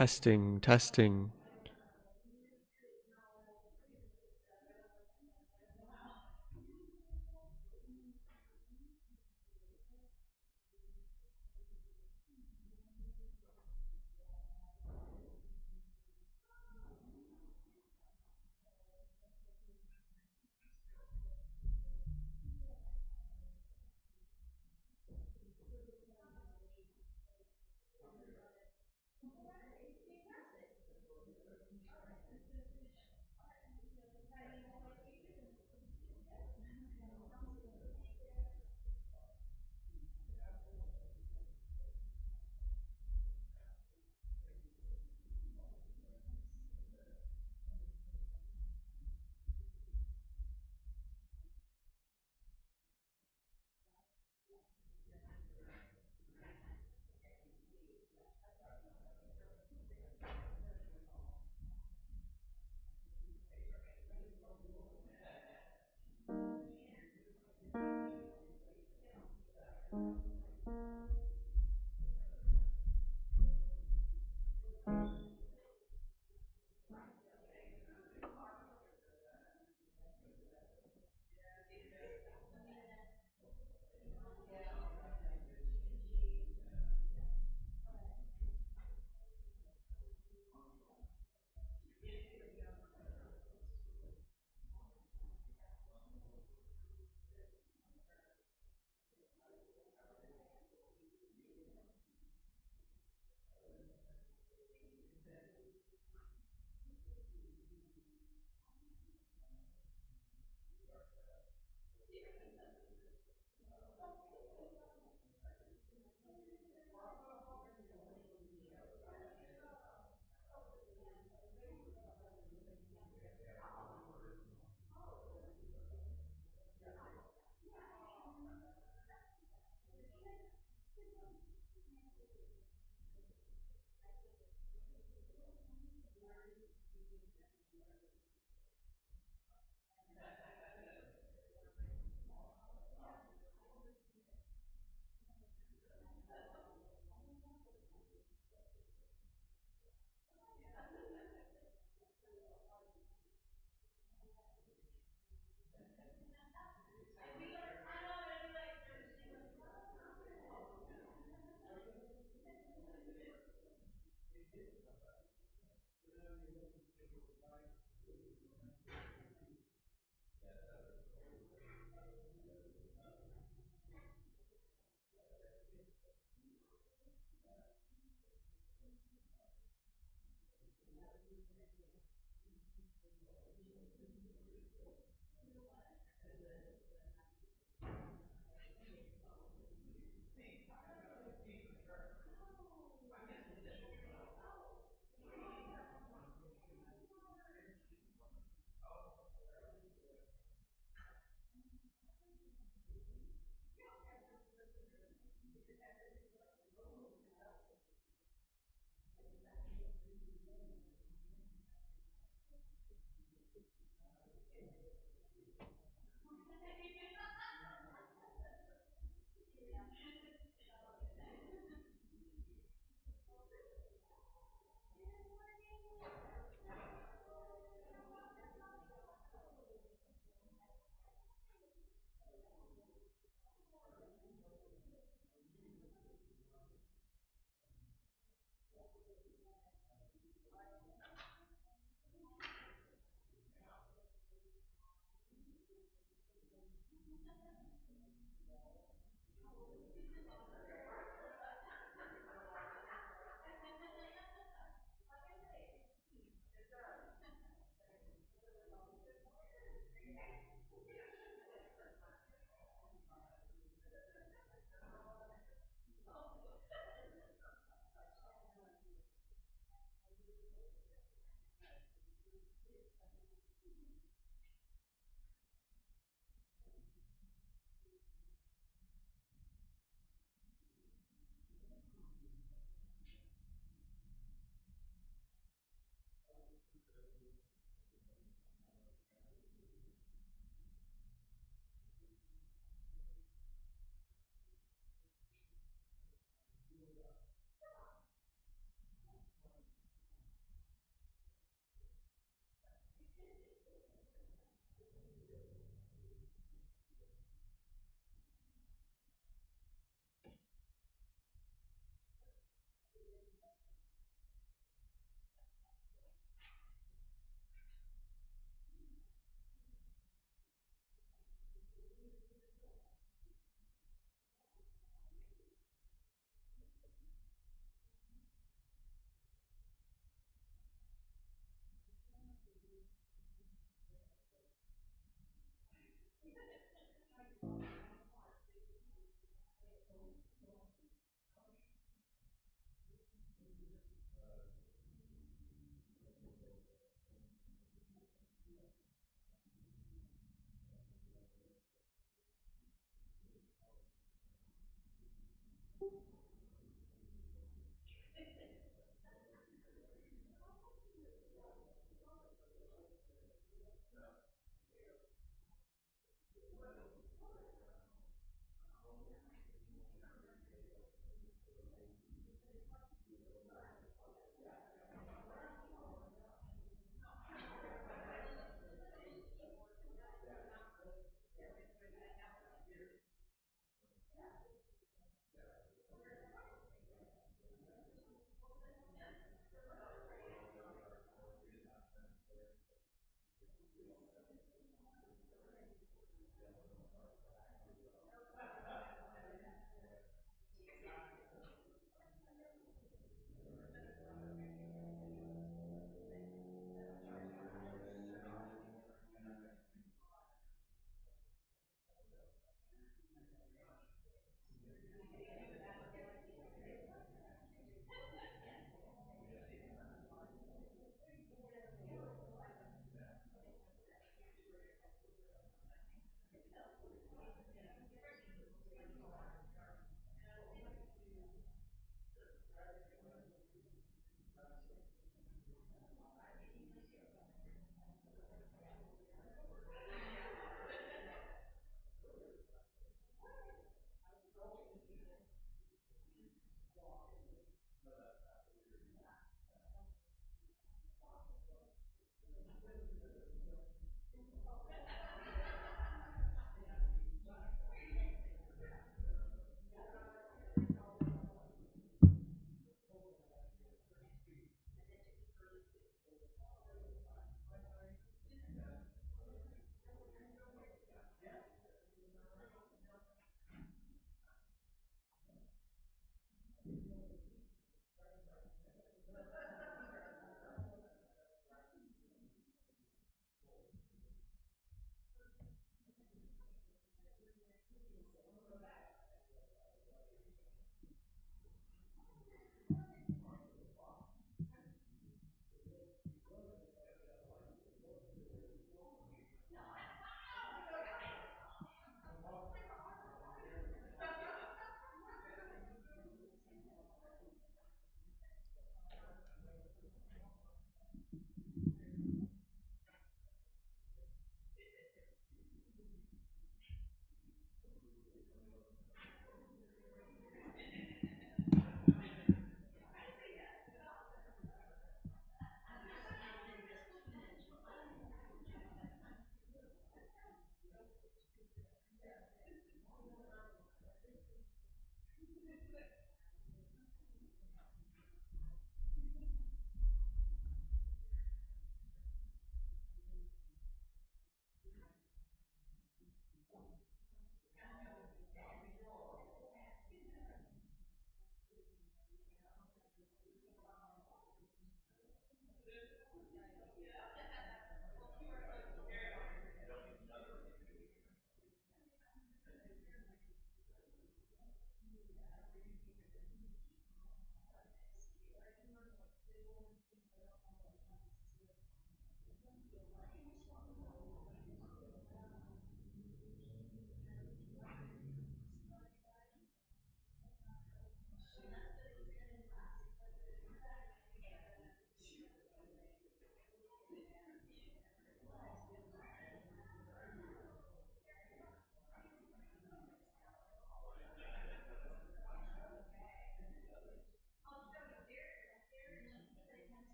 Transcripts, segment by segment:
Testing, testing.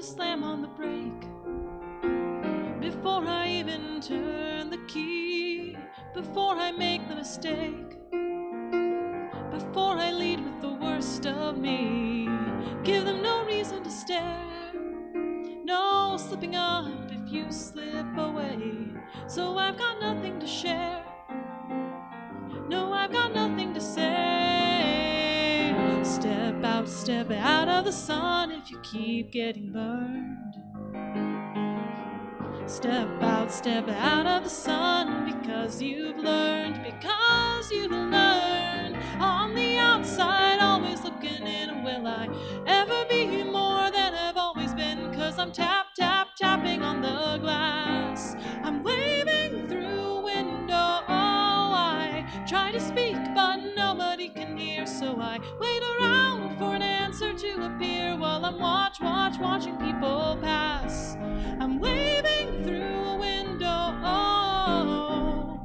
slam on the brake. Before I even turn the key, before I make the mistake, before I lead with the worst of me, give them no reason to stare, no slipping up if you slip away. So I've got nothing to share, no, I've got nothing to say. Step out of the sun if you keep getting burned. Step out of the sun because you've learned, on the outside, always looking in. Will I ever be more than I've always been? 'Cause I'm tapping on the glass. I'm waving through a window. Oh, I try to speak, but nobody can hear. So I wait around for an answer to appear while I'm watching people pass. I'm waving through a window. Oh,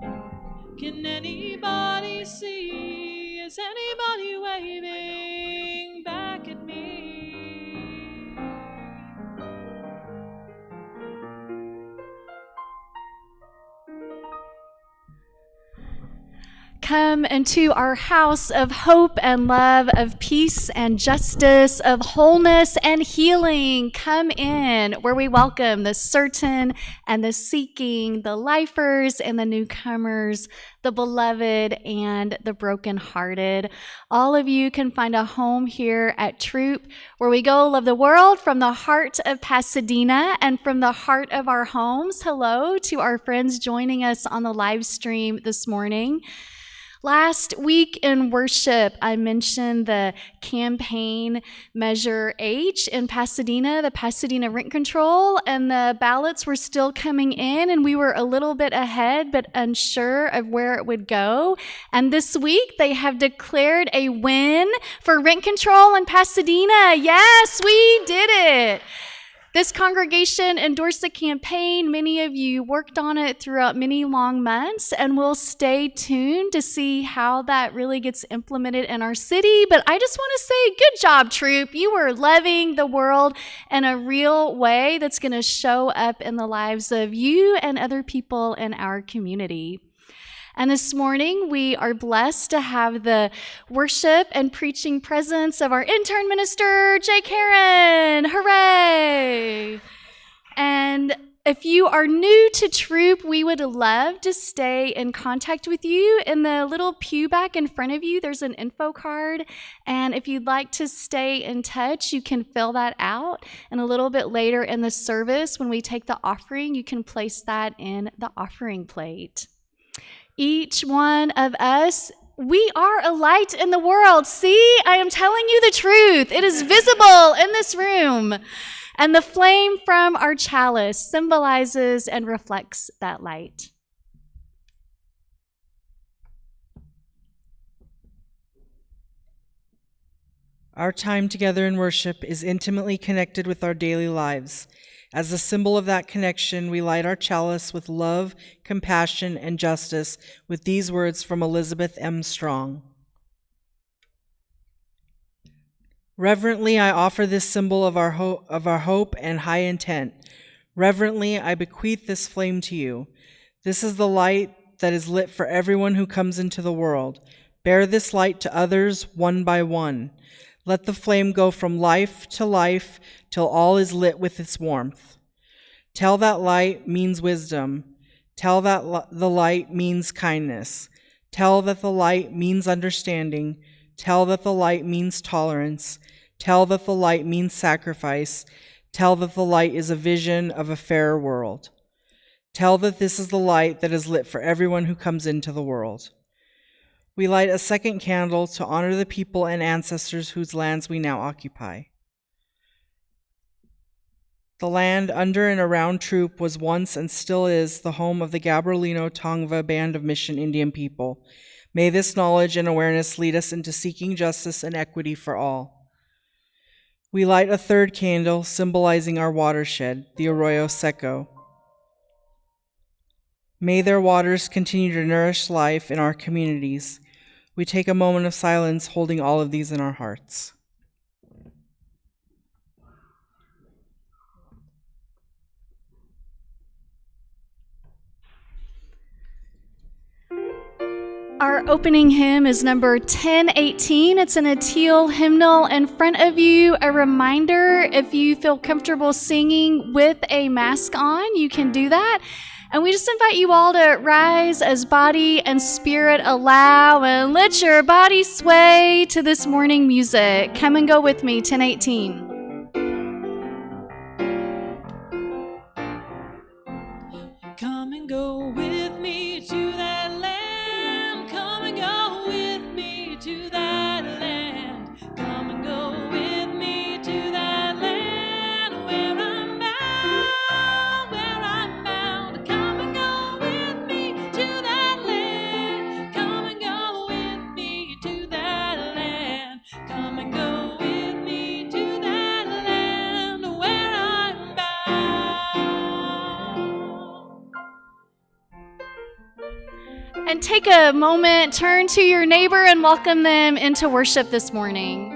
can anybody see? Is anybody waving back at me? Come into our house of hope and love, of peace and justice, of wholeness and healing. Come in where we welcome the certain and the seeking, the lifers and the newcomers, the beloved and the brokenhearted. All of you can find a home here at Throop, where we go love the world from the heart of Pasadena and from the heart of our homes. Hello to our friends joining us on the live stream this morning. Last week in worship, I mentioned the campaign Measure H in Pasadena, the Pasadena rent control, and the ballots were still coming in, and we were a little bit ahead but unsure of where it would go. And this week, they have declared a win for rent control in Pasadena. Yes, we did it. This congregation endorsed the campaign. Many of you worked on it throughout many long months, and we'll stay tuned to see how that really gets implemented in our city. But I just want to say, good job, Throop. You are loving the world in a real way that's going to show up in the lives of you and other people in our community. And this morning, we are blessed to have the worship and preaching presence of our intern minister, Jay Karen. Hooray! And if you are new to Throop, we would love to stay in contact with you. In the little pew back in front of you, there's an info card. And if you'd like to stay in touch, you can fill that out. And a little bit later in the service, when we take the offering, you can place that in the offering plate. Each one of us, we are a light in the world. See, I am telling you the truth. It is visible in this room. And the flame from our chalice symbolizes and reflects that light. Our time together in worship is intimately connected with our daily lives. As a symbol of that connection, we light our chalice with love, compassion, and justice with these words from Elizabeth M. Strong. Reverently, I offer this symbol of our hope and high intent. Reverently, I bequeath this flame to you. This is the light that is lit for everyone who comes into the world. Bear this light to others one by one. Let the flame go from life to life till all is lit with its warmth. Tell that light means wisdom. Tell that the light means kindness. Tell that the light means understanding. Tell that the light means tolerance. Tell that the light means sacrifice. Tell that the light is a vision of a fairer world. Tell that this is the light that is lit for everyone who comes into the world. We light a second candle to honor the people and ancestors whose lands we now occupy. The land under and around Throop was once and still is the home of the Gabrielino Tongva Band of Mission Indian people. May this knowledge and awareness lead us into seeking justice and equity for all. We light a third candle symbolizing our watershed, the Arroyo Seco. May their waters continue to nourish life in our communities. We take a moment of silence, holding all of these in our hearts. Our opening hymn is number 1018. It's in a teal hymnal in front of you. A reminder, if you feel comfortable singing with a mask on, you can do that. And we just invite you all to rise as body and spirit allow and let your body sway to this morning music. Come and go with me, 1018. Come and go with me to that land. Come and go with me to that land. Come and go with me to that land where I'm bound, where I'm bound. Come and go with me to that land. Come and go with me to that land. Come and go with me to that land where I'm bound. And take a moment, turn to your neighbor and welcome them into worship this morning.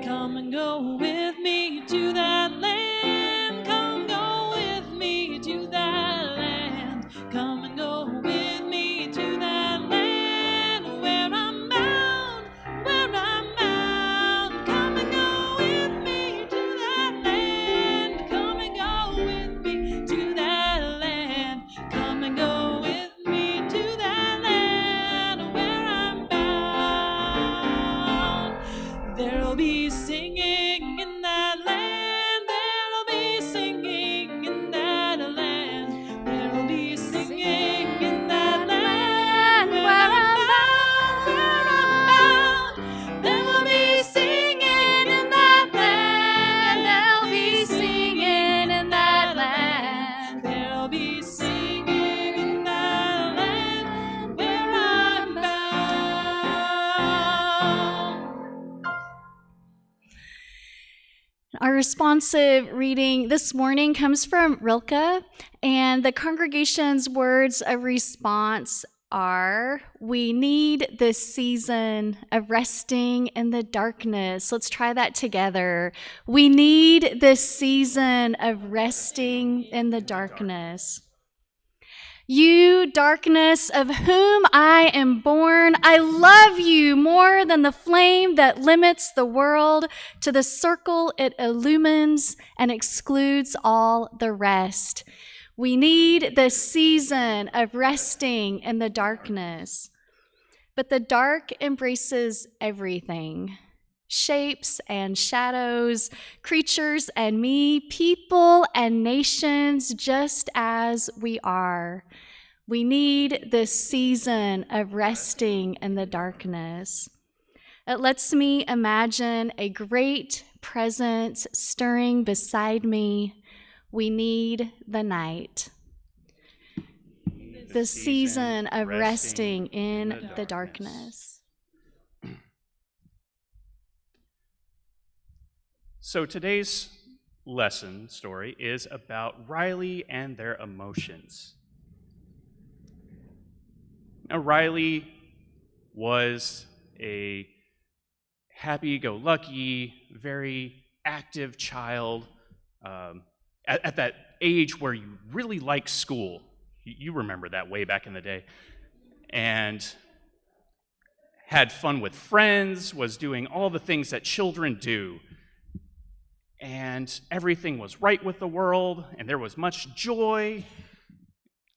Come and go with me to that land. Come go with me to that land. Come and go with me to that land where I'm bound, where I'm bound. Come and go with me to that land. Come and go with me to that land. Come and go with me to that land where I'm bound. There'll be singing in that land. There'll be singing in that land. There'll be singing in that land where I'm bound, where I'm bound. There'll be singing in that land. There'll be singing in that land. There'll be singing in that land where I'm bound. Our responsive reading this morning comes from Rilke, and the congregation's words of response are, "We need this season of resting in the darkness." Let's try that together. We need this season of resting in the darkness. You, darkness, of whom I am born, I love you more than the flame that limits the world to the circle it illumines and excludes all the rest. We need this season of resting in the darkness. But the dark embraces everything. Shapes and shadows, creatures and me, people and nations, just as we are. We need this season of resting in the darkness. It lets me imagine a great presence stirring beside me. We need the night. The season of resting in the darkness. So today's lesson story is about Riley and their emotions. Now, Riley was a happy-go-lucky, very active child at that age where you really like school. You remember that way back in the day. And had fun with friends, was doing all the things that children do. And everything was right with the world, and there was much joy,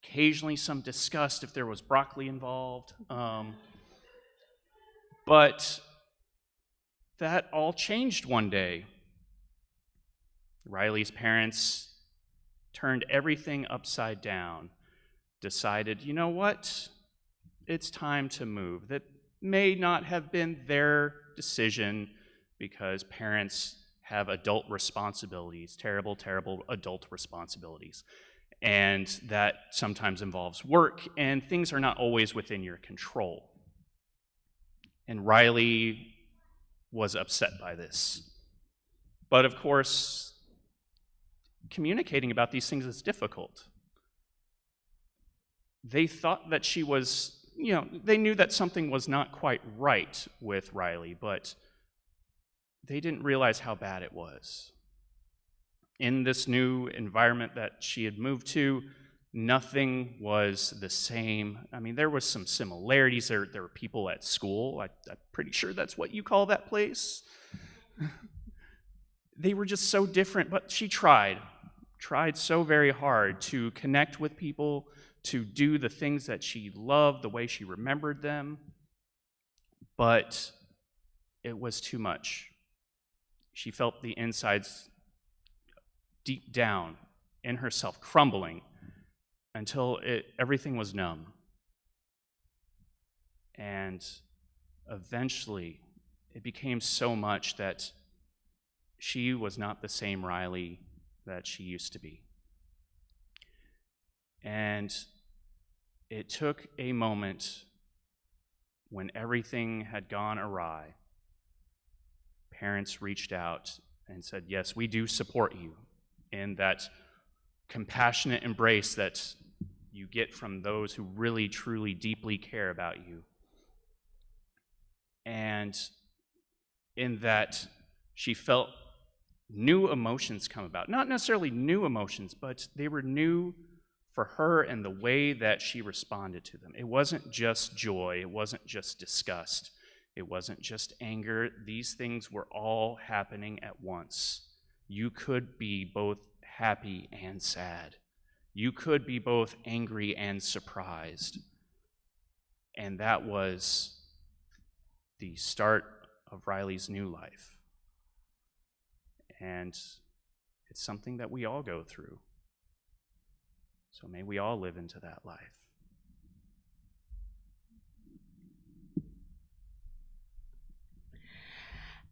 occasionally some disgust if there was broccoli involved. But that all changed one day. Riley's parents turned everything upside down, decided, you know what? It's time to move. That may not have been their decision because parents have adult responsibilities, terrible, terrible adult responsibilities. And that sometimes involves work, and things are not always within your control. And Riley was upset by this. But of course, communicating about these things is difficult. They thought that she was, they knew that something was not quite right with Riley, but they didn't realize how bad it was. In this new environment that she had moved to, nothing was the same. I mean, there was some similarities. There were people at school. I'm pretty sure that's what you call that place. They were just so different, but she tried so very hard to connect with people, to do the things that she loved, the way she remembered them. But it was too much. She felt the insides deep down in herself crumbling until everything was numb. And eventually, it became so much that she was not the same Riley that she used to be. And it took a moment when everything had gone awry. Parents reached out and said, yes, we do support you in that compassionate embrace that you get from those who really, truly, deeply care about you. And in that, she felt new emotions come about. Not necessarily new emotions, but they were new for her and the way that she responded to them. It wasn't just joy. It wasn't just disgust. It wasn't just anger. These things were all happening at once. You could be both happy and sad. You could be both angry and surprised. And that was the start of Riley's new life. And it's something that we all go through. So may we all live into that life.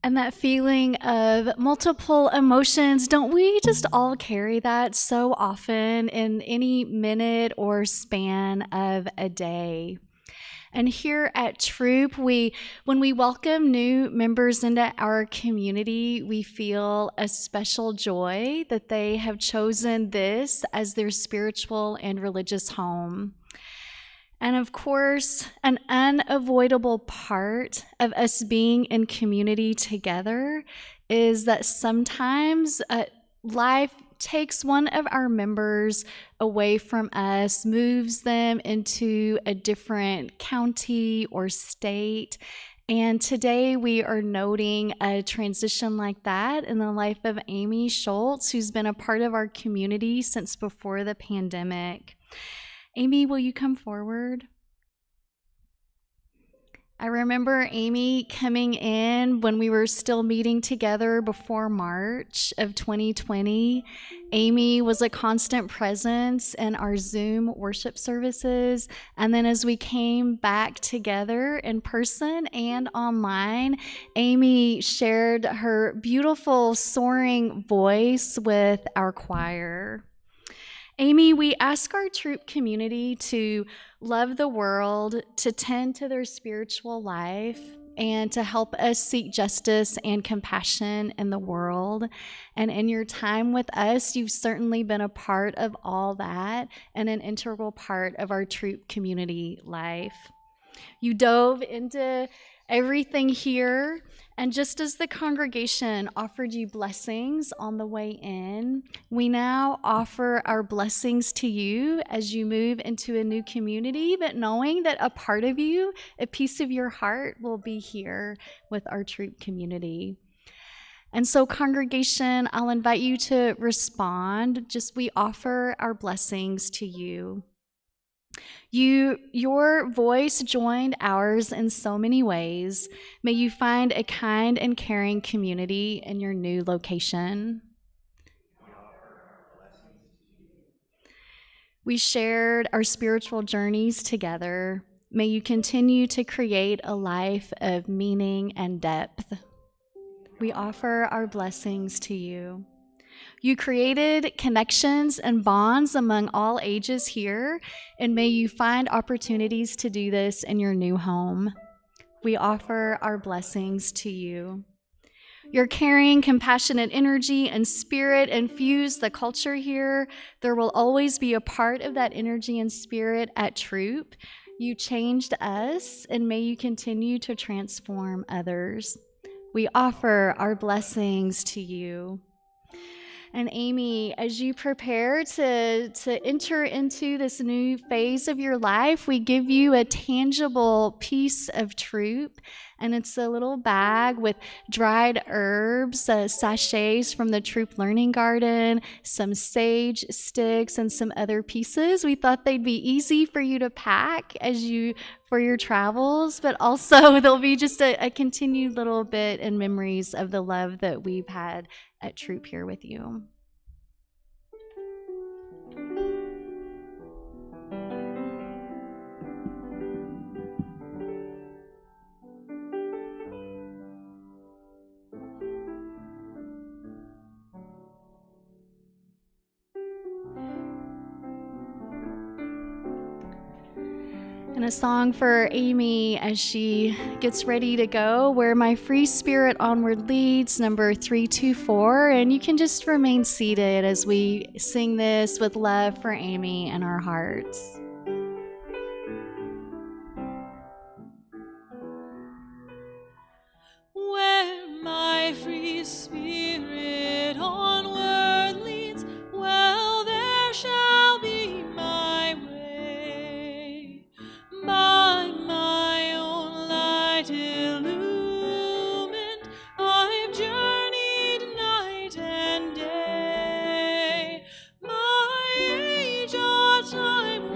And that feeling of multiple emotions, don't we just all carry that so often in any minute or span of a day? And here at Throop, when we welcome new members into our community, we feel a special joy that they have chosen this as their spiritual and religious home. And of course, an unavoidable part of us being in community together is that sometimes life takes one of our members away from us, moves them into a different county or state. And today we are noting a transition like that in the life of Amy Schultz, who's been a part of our community since before the pandemic. Amy, will you come forward? I remember Amy coming in when we were still meeting together before March of 2020. Amy was a constant presence in our Zoom worship services. And then as we came back together in person and online, Amy shared her beautiful soaring voice with our choir. Amy, we ask our Throop community to love the world, to tend to their spiritual life, and to help us seek justice and compassion in the world. And in your time with us, you've certainly been a part of all that and an integral part of our Throop community life. You dove into everything here, and just as the congregation offered you blessings on the way in, we now offer our blessings to you as you move into a new community, but knowing that a part of you, a piece of your heart, will be here with our Throop community. And so, congregation, I'll invite you to respond. Just we offer our blessings to you. Your voice joined ours in so many ways. May you find a kind and caring community in your new location. We shared our spiritual journeys together. May you continue to create a life of meaning and depth. We offer our blessings to you. You created connections and bonds among all ages here, and may you find opportunities to do this in your new home. We offer our blessings to you. Your caring, compassionate energy and spirit infuse the culture here. There will always be a part of that energy and spirit at Throop. You changed us, and may you continue to transform others. We offer our blessings to you. And Amy, as you prepare to enter into this new phase of your life, we give you a tangible piece of Throop, and it's a little bag with dried herbs, sachets from the Throop Learning Garden, some sage sticks, and some other pieces. We thought they'd be easy for you to pack for your travels, but also they'll be just a continued little bit in memories of the love that we've had at Throop here with you. And a song for Amy as she gets ready to go, Where My Free Spirit Onward Leads, number 324. And you can just remain seated as we sing this with love for Amy in our hearts. Where my free spirit onward leads, well, there shall be my way. By my own light illumined, I've journeyed night and day. My age or time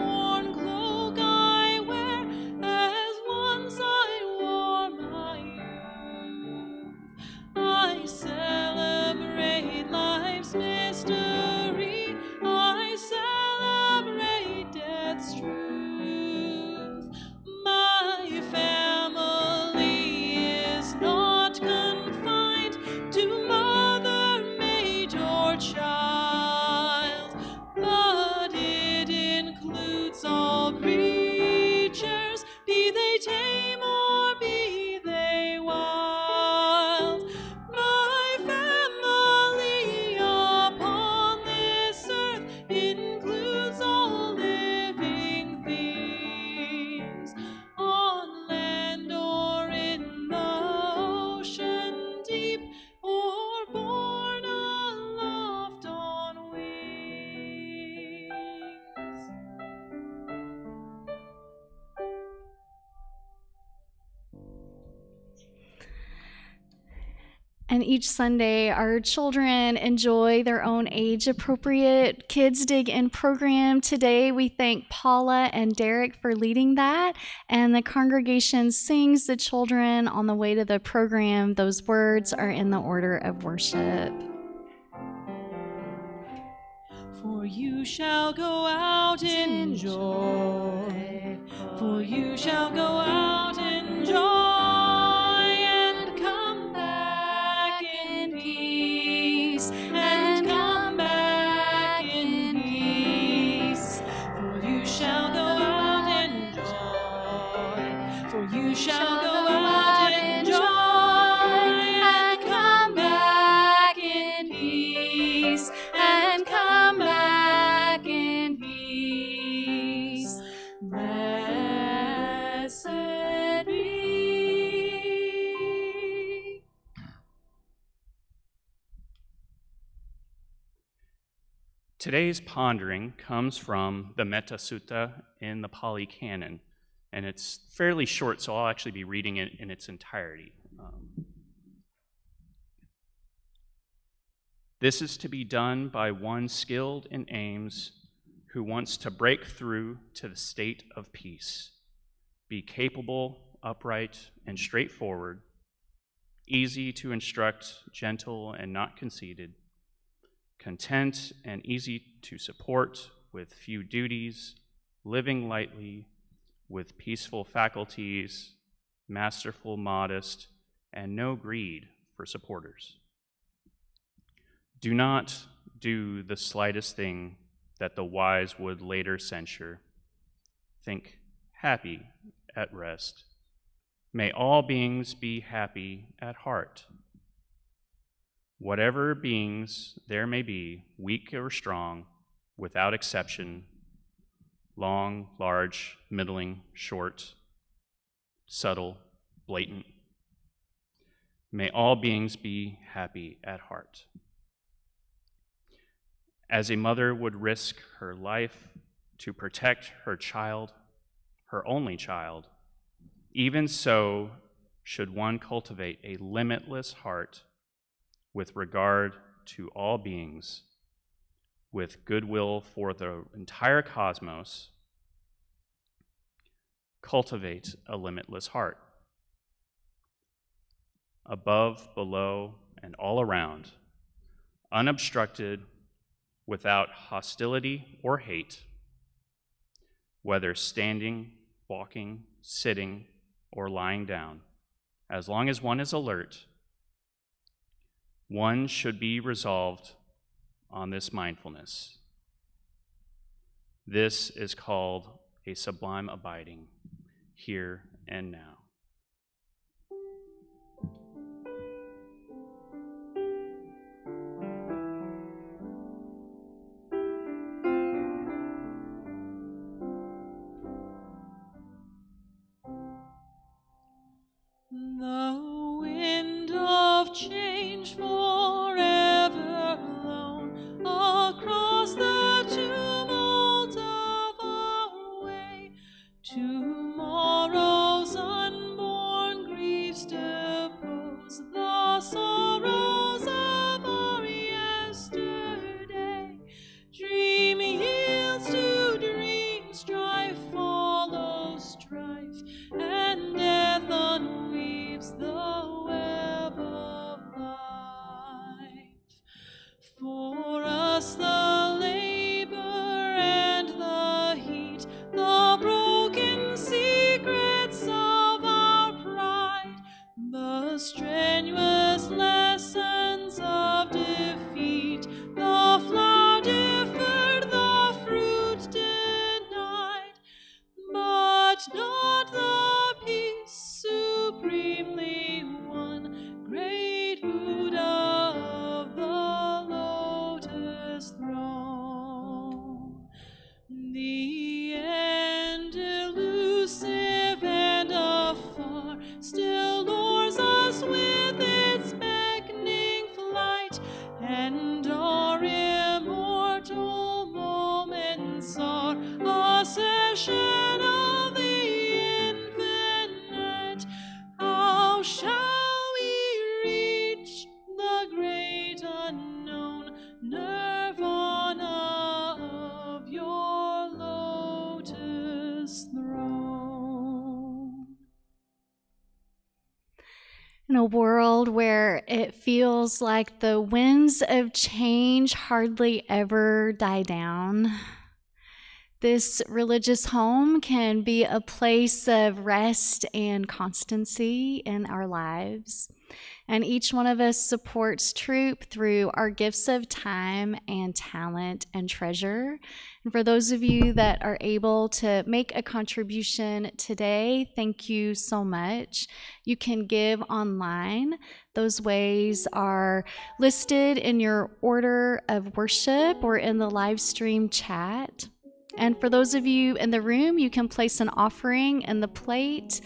And each Sunday, our children enjoy their own age-appropriate Kids Dig In program. Today, we thank Paula and Derek for leading that, and the congregation sings the children on the way to the program. Those words are in the order of worship. For you shall go out in joy, for you shall go out in joy, and come back in peace, and come back in peace. For you shall go out in joy, for you shall go out in joy, and come back in peace, and come back in peace. Blessed be. Today's pondering comes from the Metta Sutta in the Pali Canon, and it's fairly short, so I'll actually be reading it in its entirety. This is to be done by one skilled in aims who wants to break through to the state of peace, be capable, upright, and straightforward, easy to instruct, gentle and not conceited, content and easy to support with few duties, living lightly, with peaceful faculties, masterful, modest, and no greed for supporters. Do not do the slightest thing that the wise would later censure. Think happy at rest. May all beings be happy at heart. Whatever beings there may be, weak or strong, without exception, long, large, middling, short, subtle, blatant, may all beings be happy at heart. As a mother would risk her life to protect her child, her only child, even so should one cultivate a limitless heart with regard to all beings, with goodwill for the entire cosmos. Cultivate a limitless heart. Above, below, and all around, unobstructed, without hostility or hate, whether standing, walking, sitting, or lying down, as long as one is alert, one should be resolved on this mindfulness. This is called a sublime abiding, here and now. The wind of change forever blown across the tumult of our way. Tomorrow's In a world where it feels like the winds of change hardly ever die down, this religious home can be a place of rest and constancy in our lives. And each one of us supports Throop through our gifts of time and talent and treasure. And for those of you that are able to make a contribution today, thank you so much. You can give online. Those ways are listed in your order of worship or in the live stream chat. And for those of you in the room, you can place an offering in the plate.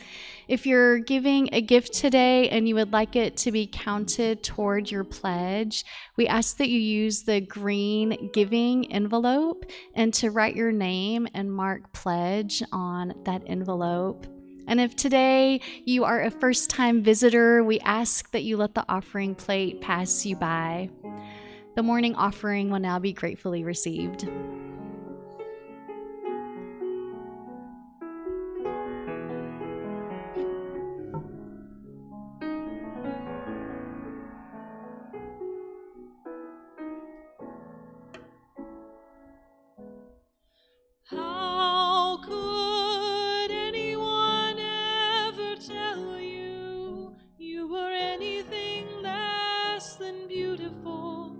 If you're giving a gift today and you would like it to be counted toward your pledge, we ask that you use the green giving envelope and to write your name and mark pledge on that envelope. And if today you are a first-time visitor, we ask that you let the offering plate pass you by. The morning offering will now be gratefully received. How could anyone ever tell you you were anything less than beautiful?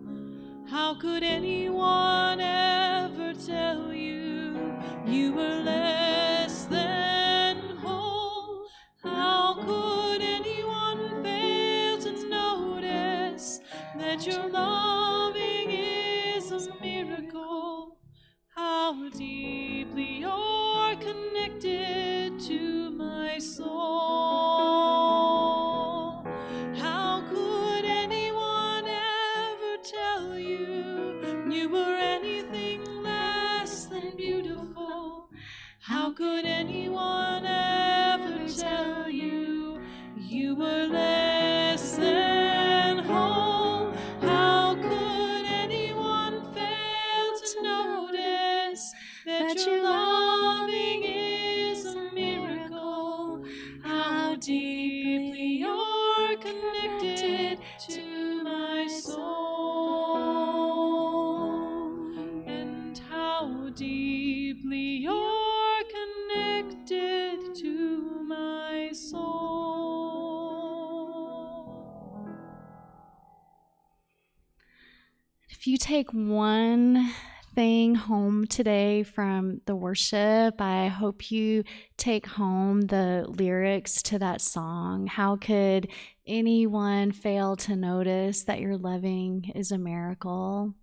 How could anyone ever tell you you were less than whole? How could anyone fail to notice that your loving is a miracle? How deeply you're connected to my soul. How could anyone ever tell you you were anything less than beautiful? How could anyone ever tell you you were less than whole? How could anyone fail to notice that your loving is a miracle? How deeply you're connected to my soul, and how deeply you're connected to my soul. If you take one thing home today from the worship, I hope you take home the lyrics to that song. How could anyone fail to notice that your loving is a miracle?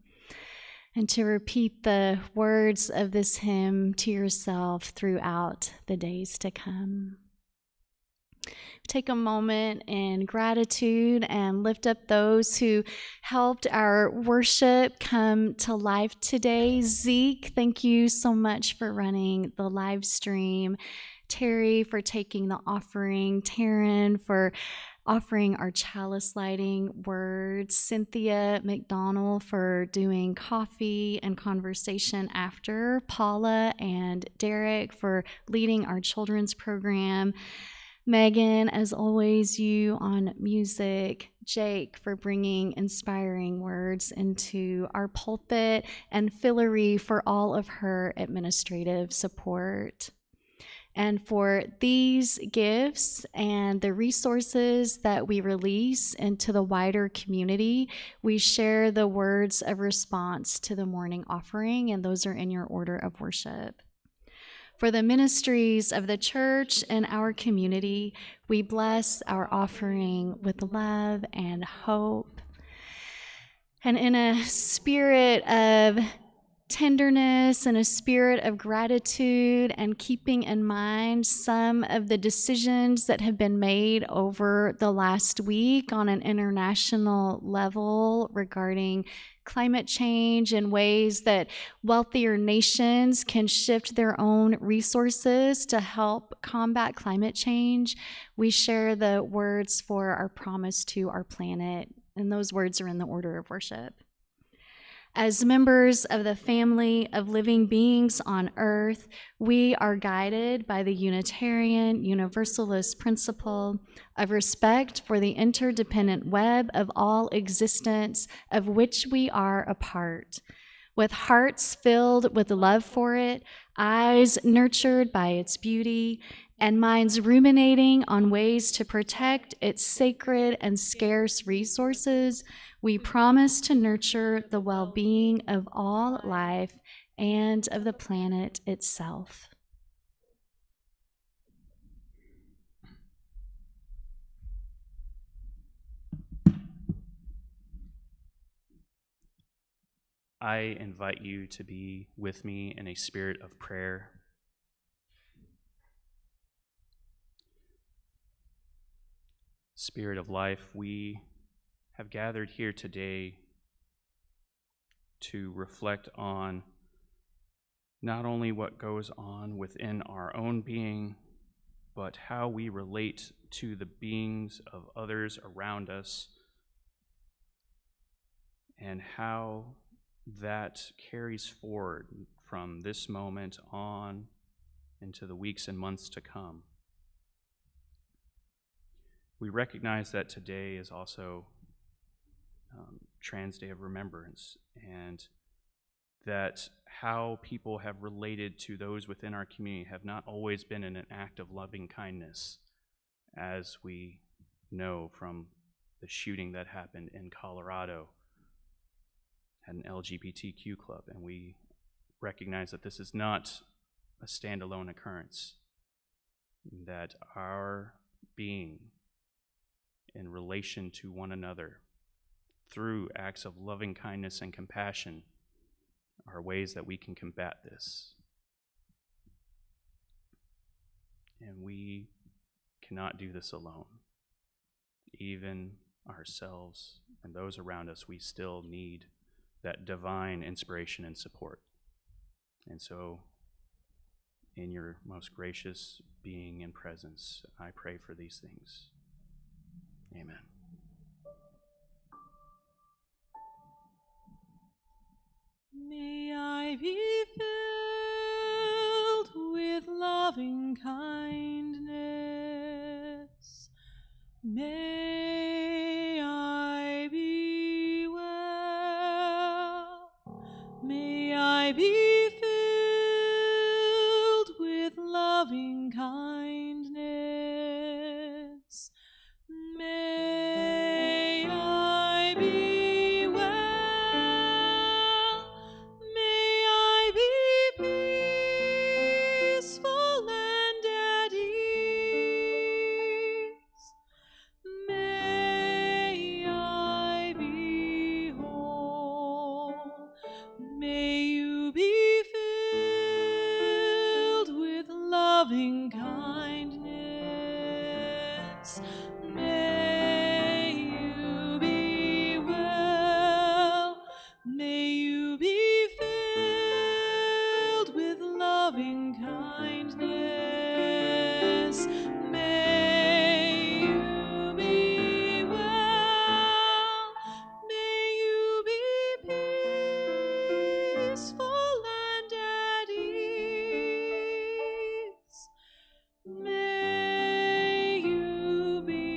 And to repeat the words of this hymn to yourself throughout the days to come. Take a moment in gratitude and lift up those who helped our worship come to life today. Zeke, thank you so much for running the live stream. Terry for taking the offering. Taryn for offering our chalice lighting words. Cynthia McDonald for doing coffee and conversation after. Paula and Derek for leading our children's program. Megan, as always, you on music. Jake for bringing inspiring words into our pulpit. And Fillory for all of her administrative support. And for these gifts and the resources that we release into the wider community, we share the words of response to the morning offering, and those are in your order of worship. For the ministries of the church and our community, we bless our offering with love and hope. And in a spirit of tenderness and a spirit of gratitude, and keeping in mind some of the decisions that have been made over the last week on an international level regarding climate change and ways that wealthier nations can shift their own resources to help combat climate change, we share the words for our promise to our planet, and those words are in the order of worship. As members of the family of living beings on earth, we are guided by the Unitarian Universalist principle of respect for the interdependent web of all existence of which we are a part. With hearts filled with love for it, eyes nurtured by its beauty, and minds ruminating on ways to protect its sacred and scarce resources, we promise to nurture the well-being of all life and of the planet itself. I invite you to be with me in a spirit of prayer. Spirit of life, we have gathered here today to reflect on not only what goes on within our own being, but how we relate to the beings of others around us, and how that carries forward from this moment on into the weeks and months to come. We recognize that today is also Trans Day of Remembrance, and that how people have related to those within our community have not always been in an act of loving kindness, as we know from the shooting that happened in Colorado at an LGBTQ club. And we recognize that this is not a standalone occurrence, that our being in relation to one another through acts of loving kindness and compassion are ways that we can combat this. And we cannot do this alone. Even ourselves and those around us, we still need that divine inspiration and support. And so, in your most gracious being and presence, I pray for these things. Amen. May I be filled with loving kindness. May I be well. May I be filled with loving kindness. May I be well. May I be peaceful and at ease. May I be whole. May you be filled with loving kindness. May you be well. May you be filled with loving kindness. May you be well. May you be peaceful and at ease. May you be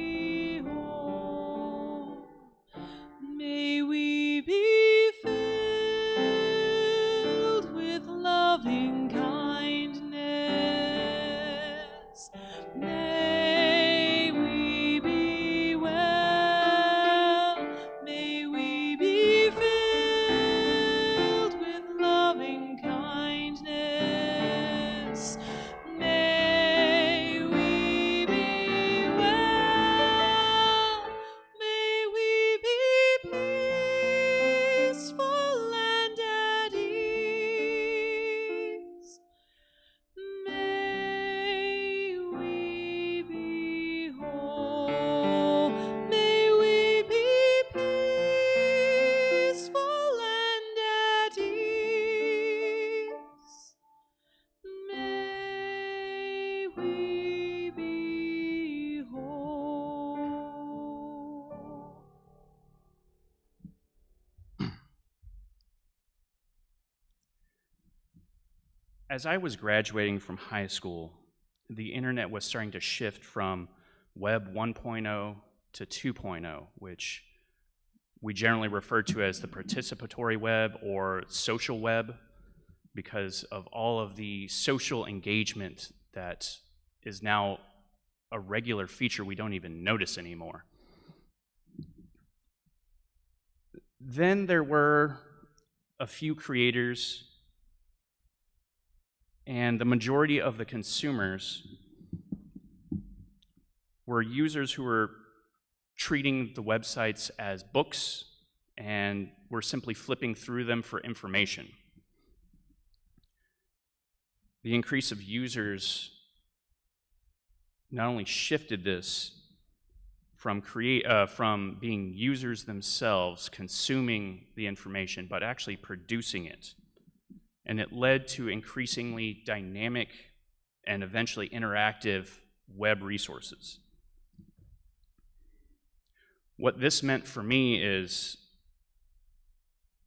as I was graduating from high school, the internet was starting to shift from Web 1.0 to 2.0, which we generally refer to as the participatory web or social web, because of all of the social engagement that is now a regular feature we don't even notice anymore. Then there were a few creators, and the majority of the consumers were users who were treating the websites as books and were simply flipping through them for information. The increase of users not only shifted this from being users themselves, consuming the information, but actually producing it. And it led to increasingly dynamic and eventually interactive web resources. What this meant for me is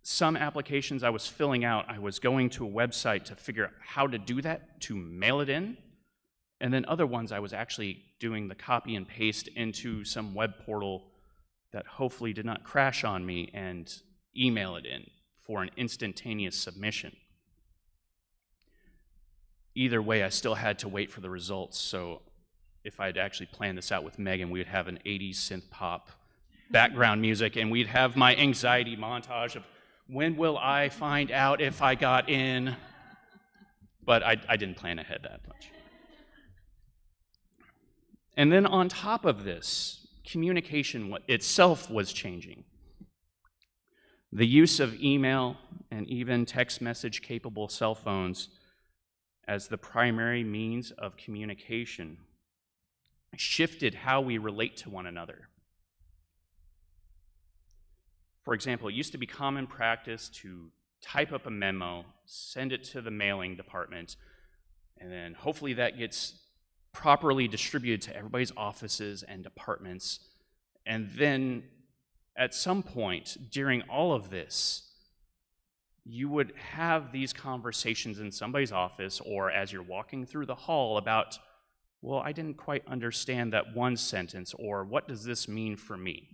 some applications I was filling out, I was going to a website to figure out how to do that, to mail it in, and then other ones I was actually doing the copy and paste into some web portal that hopefully did not crash on me and email it in for an instantaneous submission. Either way, I still had to wait for the results, so if I'd actually planned this out with Megan, we would have an 80s synth pop background music, and we'd have my anxiety montage of when will I find out if I got in? But I didn't plan ahead that much. And then on top of this, communication itself was changing. The use of email and even text message capable cell phones as the primary means of communication shifted how we relate to one another. For example, it used to be common practice to type up a memo, send it to the mailing department, and then hopefully that gets properly distributed to everybody's offices and departments. And then at some point during all of this, you would have these conversations in somebody's office or as you're walking through the hall about, well, I didn't quite understand that one sentence, or what does this mean for me?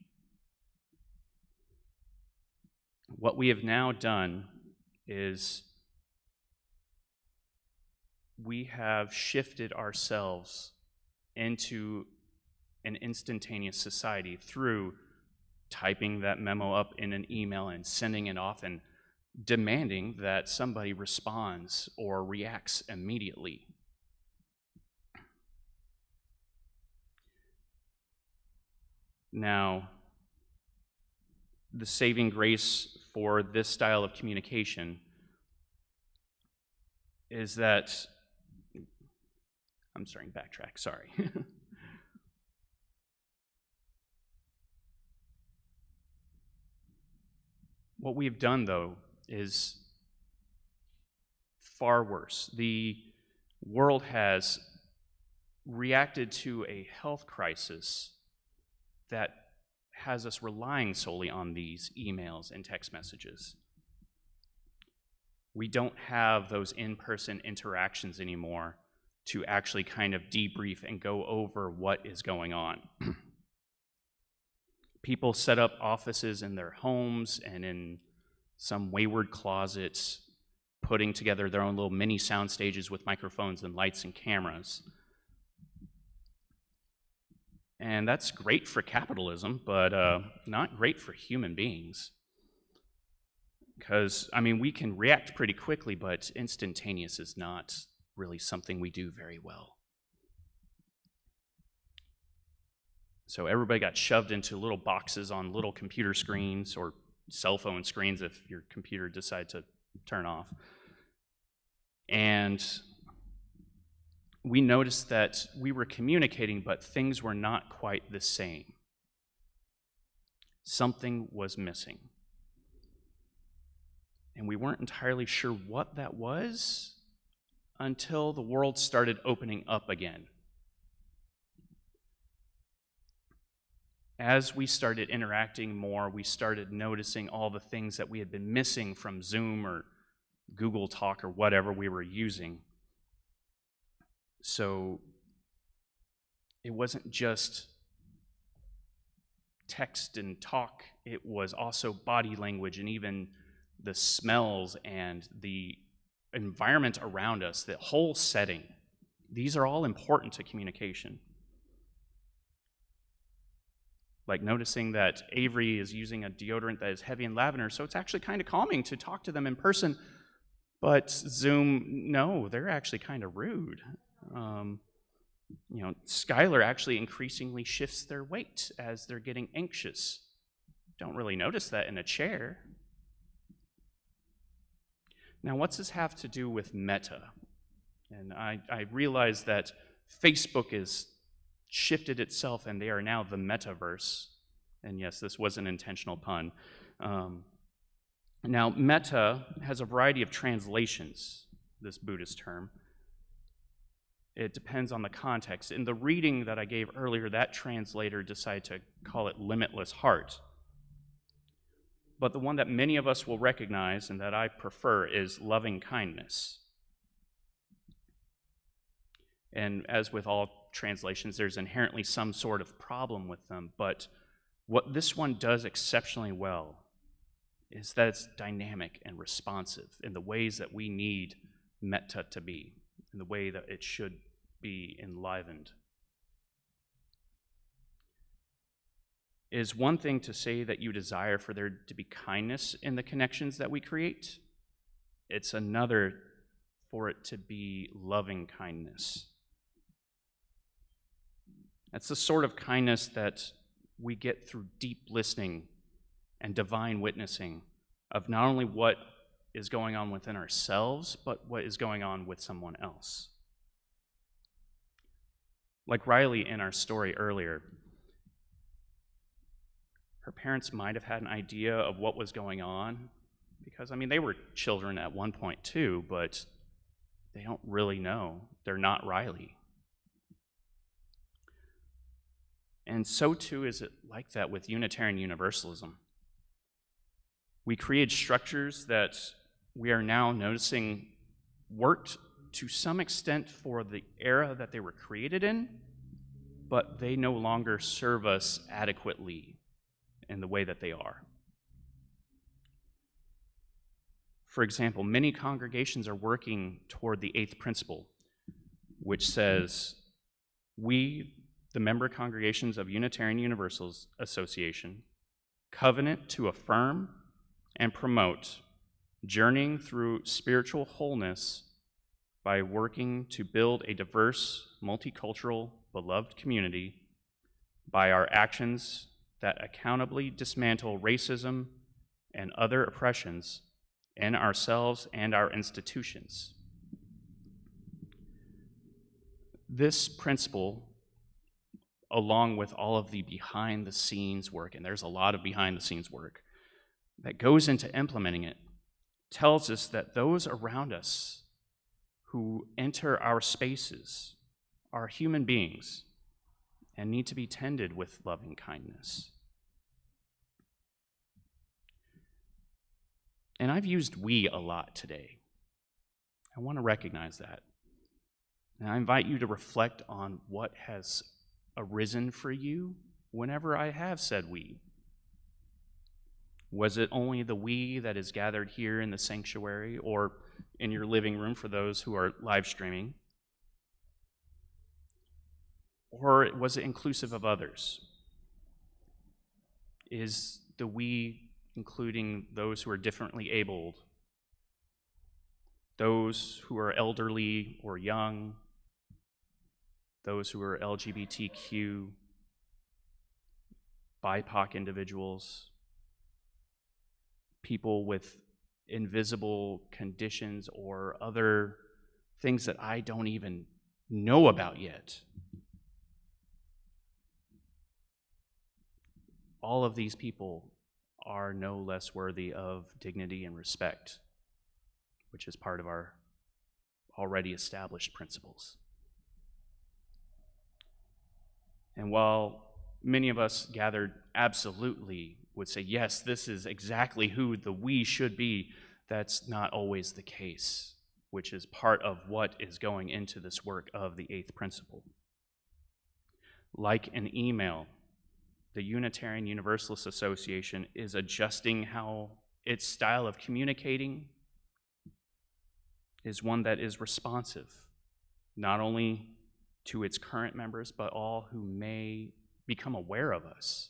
What we have now done is we have shifted ourselves into an instantaneous society through typing that memo up in an email and sending it off and demanding that somebody responds or reacts immediately. Now, the saving grace for this style of communication is that, I'm starting to backtrack, sorry. What we've done, though, is far worse. The world has reacted to a health crisis that has us relying solely on these emails and text messages. We don't have those in-person interactions anymore to actually kind of debrief and go over what is going on. People set up offices in their homes and in some wayward closets, putting together their own little mini sound stages with microphones and lights and cameras. And that's great for capitalism, but not great for human beings. Because, I mean, we can react pretty quickly, but instantaneous is not really something we do very well. So everybody got shoved into little boxes on little computer screens or cell phone screens if your computer decided to turn off. And we noticed that we were communicating, but things were not quite the same. Something was missing. And we weren't entirely sure what that was until the world started opening up again. As we started interacting more, we started noticing all the things that we had been missing from Zoom or Google Talk or whatever we were using. So it wasn't just text and talk, it was also body language and even the smells and the environment around us, the whole setting. These are all important to communication. Like noticing that Avery is using a deodorant that is heavy in lavender, so it's actually kind of calming to talk to them in person. But Zoom, no, they're actually kind of rude. Skylar actually increasingly shifts their weight as they're getting anxious. Don't really notice that in a chair. Now, what's this have to do with Meta? And I realize that Facebook has shifted itself and they are now the metaverse. And yes, this was an intentional pun. Now, meta has a variety of translations, this Buddhist term. It depends on the context. In the reading that I gave earlier, that translator decided to call it limitless heart. But the one that many of us will recognize and that I prefer is loving kindness. And as with all translations, there's inherently some sort of problem with them. But what this one does exceptionally well is that it's dynamic and responsive in the ways that we need metta to be, in the way that it should be enlivened. It is one thing to say that you desire for there to be kindness in the connections that we create. It's another for it to be loving kindness. That's the sort of kindness that we get through deep listening and divine witnessing of not only what is going on within ourselves, but what is going on with someone else. Like Riley in our story earlier, her parents might have had an idea of what was going on because, they were children at one point too, but they don't really know. They're not Riley. And so too is it like that with Unitarian Universalism. We created structures that we are now noticing worked to some extent for the era that they were created in, but they no longer serve us adequately in the way that they are. For example, many congregations are working toward the 8th principle, which says, we, the member congregations of Unitarian Universals Association, covenant to affirm and promote journeying through spiritual wholeness by working to build a diverse, multicultural, beloved community by our actions that accountably dismantle racism and other oppressions in ourselves and our institutions. This principle, along with all of the behind-the-scenes work, and there's a lot of behind-the-scenes work that goes into implementing it, tells us that those around us who enter our spaces are human beings and need to be tended with loving kindness. And I've used we a lot today. I want to recognize that. And I invite you to reflect on what has arisen for you whenever I have said we. Was it only the we that is gathered here in the sanctuary or in your living room for those who are live streaming? Or was it inclusive of others? Is the we including those who are differently abled, those who are elderly or young, those who are LGBTQ, BIPOC individuals, people with invisible conditions or other things that I don't even know about yet? All of these people are no less worthy of dignity and respect, which is part of our already established principles. And while many of us gathered absolutely would say, yes, this is exactly who the we should be, that's not always the case, which is part of what is going into this work of the eighth principle. Like an email, the Unitarian Universalist Association is adjusting how its style of communicating is one that is responsive, not only to its current members, but all who may become aware of us.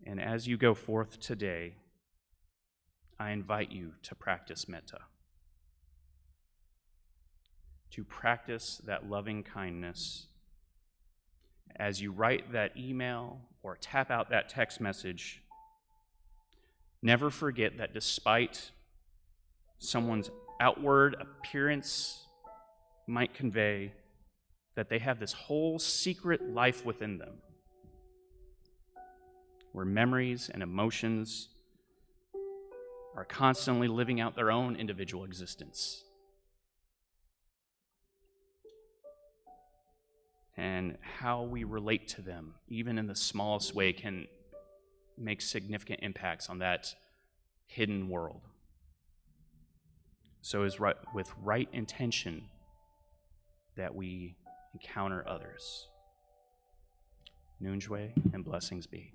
And as you go forth today, I invite you to practice metta, to practice that loving kindness. As you write that email or tap out that text message, never forget that despite someone's outward appearance might convey, that they have this whole secret life within them, where memories and emotions are constantly living out their own individual existence. And how we relate to them, even in the smallest way, can make significant impacts on that hidden world. So it's with right intention that we encounter others. Nunjue and blessings be.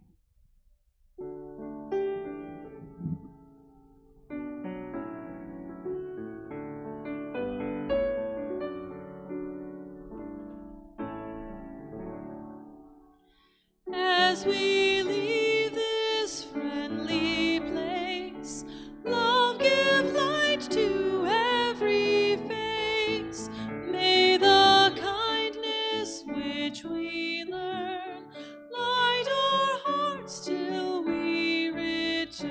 As we leave this friendly place, love give light to every face. May the kindness which we learn light our hearts till we return.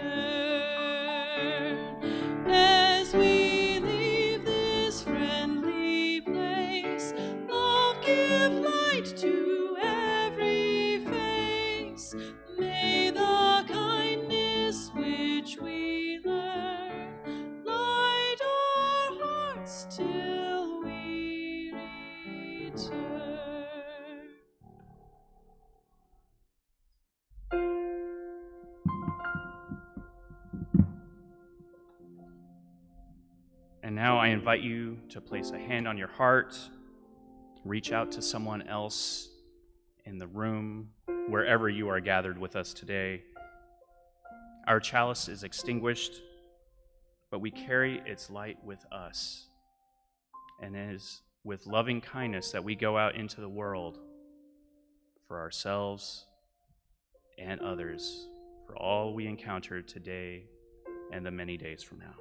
As we leave this friendly place, love give light to every face. May the kindness which we learn light our hearts till we return. And now I invite you to place a hand on your heart, reach out to someone else in the room, wherever you are gathered with us today. Our chalice is extinguished, but we carry its light with us. And it is with loving kindness that we go out into the world for ourselves and others, for all we encounter today and the many days from now.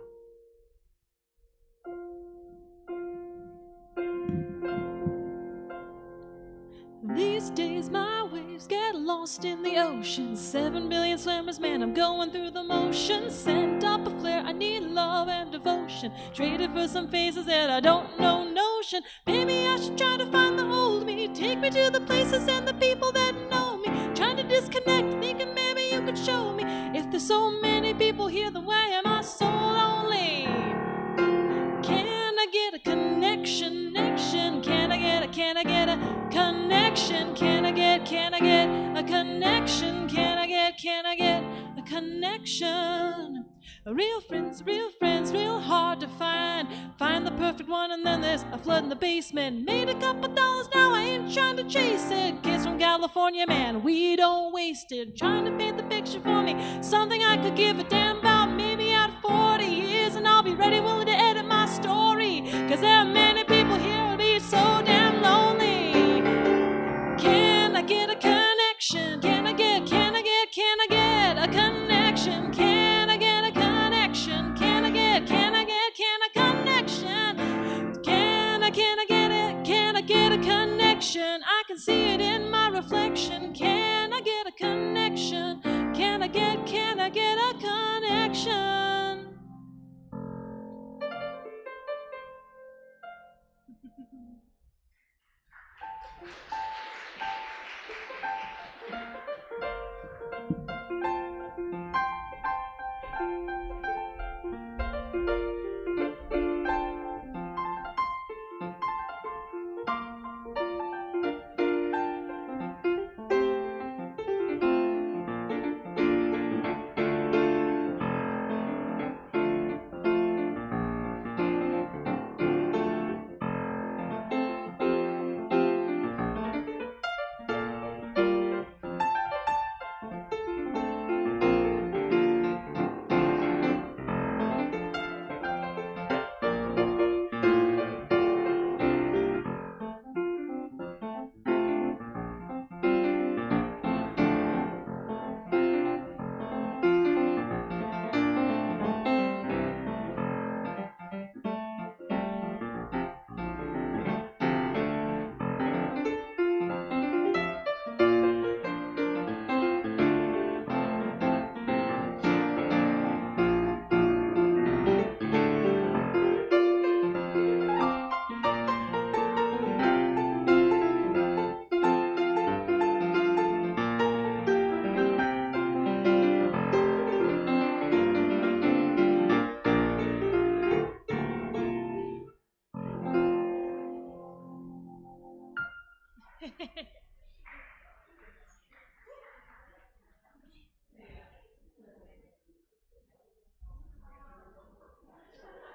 These days my waves get lost in the ocean. 7 billion swimmers, man, I'm going through the motions. Send up a flare, I need love and devotion. Traded for some faces that I don't know notion. Maybe I should try to find the old me. Take me to the places and the people that know me. Trying to disconnect, thinking maybe you could show me. If there's so many people here, then why am I so lonely? Can I get a connection? Can I get a connection? Can I get a connection? Can I get a connection? Real friends, real hard to find. Find the perfect one and then there's a flood in the basement. Made a couple dollars, now I ain't trying to chase it. Kids from California, man, we don't waste it. Trying to paint the picture for me, something I could give a damn about. Maybe out of 40 years and I'll be ready, willing to edit my story. Cause there are many people here who'll be so damn lonely. Can I get a connection? Can I get a connection? Can I get a connection? Can I get a connection? Can I get a connection? I can see it in my reflection. Can I get a connection? Can I get a connection?